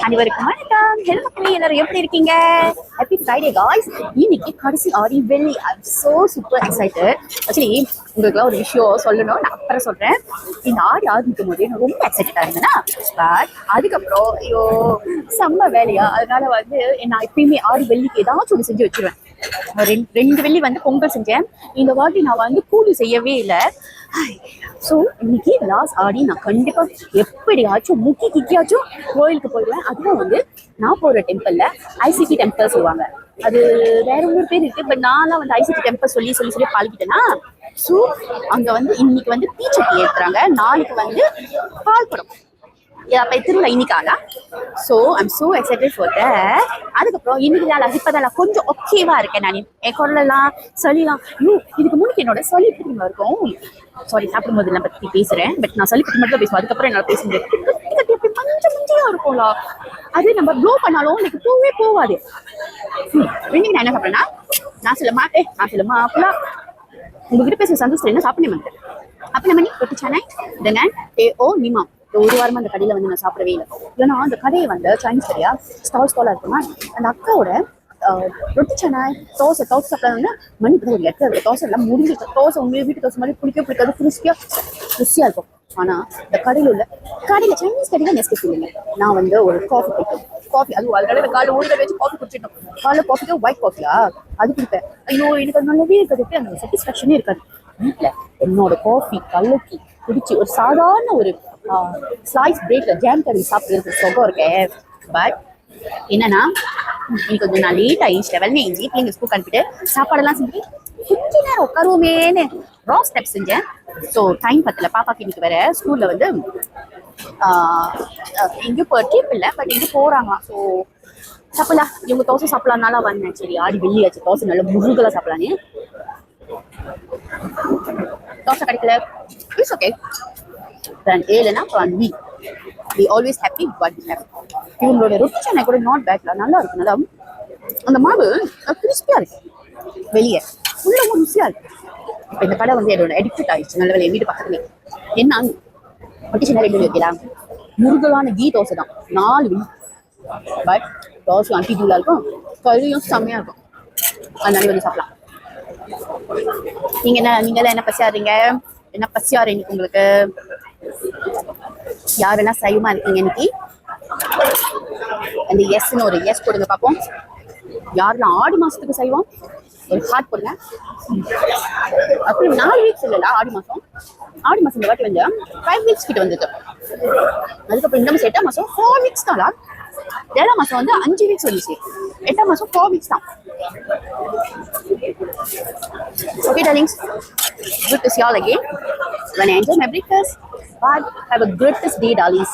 அனைவருக்கும் வணக்கம். ஹெல்ப் மக்களே, எல்லாரும் எப்படி இருக்கீங்க? Happy Friday guys. இன்னைக்கு கடைசி ஆடி வெள்ளி. I'm so super excited. Actually உங்களுக்குலாம் ஒரு விஷயம் சொல்லணும், நான் அப்புறம் சொல்றேன். இந்த ஆடி ஆரம்பிக்கும் போது நான் ரொம்ப எக்ஸைட்டடா இருந்தேன்னா, பட் அதுக்கப்புறம் ஐயோ செம்ம வேலையா, அதனால வந்து நான் எப்பயுமே ஆடி வெள்ளிக்கு ஏதாச்சும் ஒன்று செஞ்சு வச்சிருவேன். ரெண்டு வெள்ளி வந்து பொங்கல் செஞ்சேன். இந்த வாட்டி நான் வந்து கூலி செய்யவே இல்லை. ஸோ இன்னைக்கு லாஸ்ட் ஆடி நான் கண்டிப்பா எப்படியாச்சும் கிக்கியாச்சும் கோயிலுக்கு போயிடுவேன். அதுவும் வந்து நான் போற டெம்பிள்ல ஐசிடி டெம்பிள் சொல்லுவாங்க. அது வேற ஒரு பேர் இருக்கு, பட் நான்லாம் வந்து ஐசிடி டெம்பிள் சொல்லி சொல்லி சொல்லி பழகிட்டேன்னா. ஸோ அங்க வந்து இன்னைக்கு வந்து தீச்சட்டி ஏற்றுறாங்க, நாளைக்கு வந்து பால் படம் திருவிழா இன்னைக்காக. So I'm so excited for that. அதுக்கப்புறம் இன்னைக்கு இப்போதான் கொஞ்சம் ஓகேவா இருக்கேன். நான் என் குரலெல்லாம் சளிலாம் இதுக்கு முன்னாடி என்னோட சளி எப்படி இருக்கும். சாரி, சாப்பிடும்போது நான் பற்றி பேசுறேன், பட் நான் சளி பற்றி மட்டும் பேசுவேன். அதுக்கப்புறம் என்னால் பேச முடியாது. எப்படி மஞ்சா இருக்கும்ல, அது நம்ம ப்ளோ பண்ணாலும் எனக்கு போவாது. இன்னைக்கு நான் என்ன சாப்பிட்றேன்னா, நான் சொல்ல மாட்டேன் உங்ககிட்ட பேசுற சந்தோஷத்துல என்ன சாப்பிடணும். அப்ப நம்ம ரொட்டி சானை தென் நிமா ஒரு வாரமா அந்த கடையில வந்து நான் சாப்பிடவே இல்லை. இல்லைன்னா அந்த கடையை வந்து சைனீஸ் கடையா ஸ்டாலா இருக்குமா, அந்த அக்காவோட ரொட்டி சானை தோசை சாப்பிடாதுன்னா மணி ஒரு லெட்டர் இருக்கு. தோசை எல்லாம் முடிஞ்சிருக்கு. தோசை உங்க வீட்டு தோசை மாதிரி பிடிக்காது, ருசியா இருக்கும். ஆனா இந்த கடையில சைனீஸ் கடையில நெஸ்கஃபே இல்லைங்க. நான் வந்து ஒரு காஃபி குடிப்பேன். காஃபி அதுவும் அதனால காலையில் ஊற வச்சு காஃபி குடிச்சிட்டோம். காலைல காஃபிக்கு ஒயிட் காஃபியா அது குடிப்பேன். ஐயோ எனக்கு அது நல்லாவே இருக்காது, அந்த சாட்டிஸ்ஃபேக்ஷனே இருக்காது. வீட்டுல என்னோட காஃபி கலக்கி குடிச்சு ஒரு சாதாரண ஒரு ஸ்லைஸ் பிரேக்ல ஜாம் கறி சாப்பிடுறது சுகம் இருக்கேன். பட் என்னன்னா இன்னைக்கு கொஞ்சம் நான் லேட் ஆயிடுச்சு. வெள்ளை பிள்ளைங்க ஸ்கூல் அனுப்பிட்டு சாப்பாடெல்லாம் செஞ்சு கொஞ்ச நேரம் உட்காருவோமேன்னு ராங் ஸ்டெப் செஞ்சேன். ஸோ டைம் பத்தல. பாப்பாக்கு இன்னைக்கு வேற ஸ்கூல்ல வந்து எங்கேயும் ட்ரிப் இல்லை, பட் எங்கே போறாங்க. ஸோ சாப்பிடலாம், இவங்க தோசை சாப்பிடலாம்னால வந்தேன். சரி ஆடி வெள்ளியாச்சு, தோசை நல்ல முருகலா சாப்பிடலான்னு. தோசை கிடைக்கல, it's okay. Then ஏலனா பன்வி we always happy what we have. இவங்களோட ரொட்டி சானை கூட நாட் பேட்ல நல்லா இருக்கு. நல்லா அந்த மாவு கிறிஸ்பியா இருக்கு, வெளியே உள்ளமும் ருசியா இருக்கு. இப்போ இந்த கடை வந்து என்னோட எடிக்ட் ஆயிடுச்சு. நல்ல வேலையை வீட்டு பக்கத்துலேயே. என்ன ரொட்டி சானை ரெண்டு வைக்கலாம். முருகலான கீ தோசை தான் 4 வெள்ளி. பட் தோசை அன்டிடியூலா இருக்கும், கறியும் செம்மையா இருக்கும். அதனால வந்து சாப்பிடலாம். நீங்களாம் என்ன பசியாடுறீங்க? என்ன பசியாரு இன்னைக்கு உங்களுக்கு? யாரெல்லாம் சைவமா இருக்கீங்க இன்னைக்கு? அந்த எஸ்ன்னு ஒரு எஸ் போடுங்க பார்ப்போம். யாரெல்லாம் ஆடி மாசத்துக்கு சைவம் ஒரு ஹார்ட் போடுங்க. அப்படி 4 வீக்ஸ் இல்லைல்ல ஆடி மாசம் இந்த வாட்டி வந்து 5 வீக்ஸ் கிட்ட வந்துட்டு. அதுக்கப்புறம் இந்த மாசம் 8ஆம் மாசம் 4 வீக்ஸ் தான். 7ஆம் மாசம் வந்து 5 வீக்ஸ் வந்துச்சு. 8ஆம் மாசம் 4 வீக்ஸ் தான். Okay darlings, good to see you all again. When I enjoy my breakfast, but have a greatest day darlings.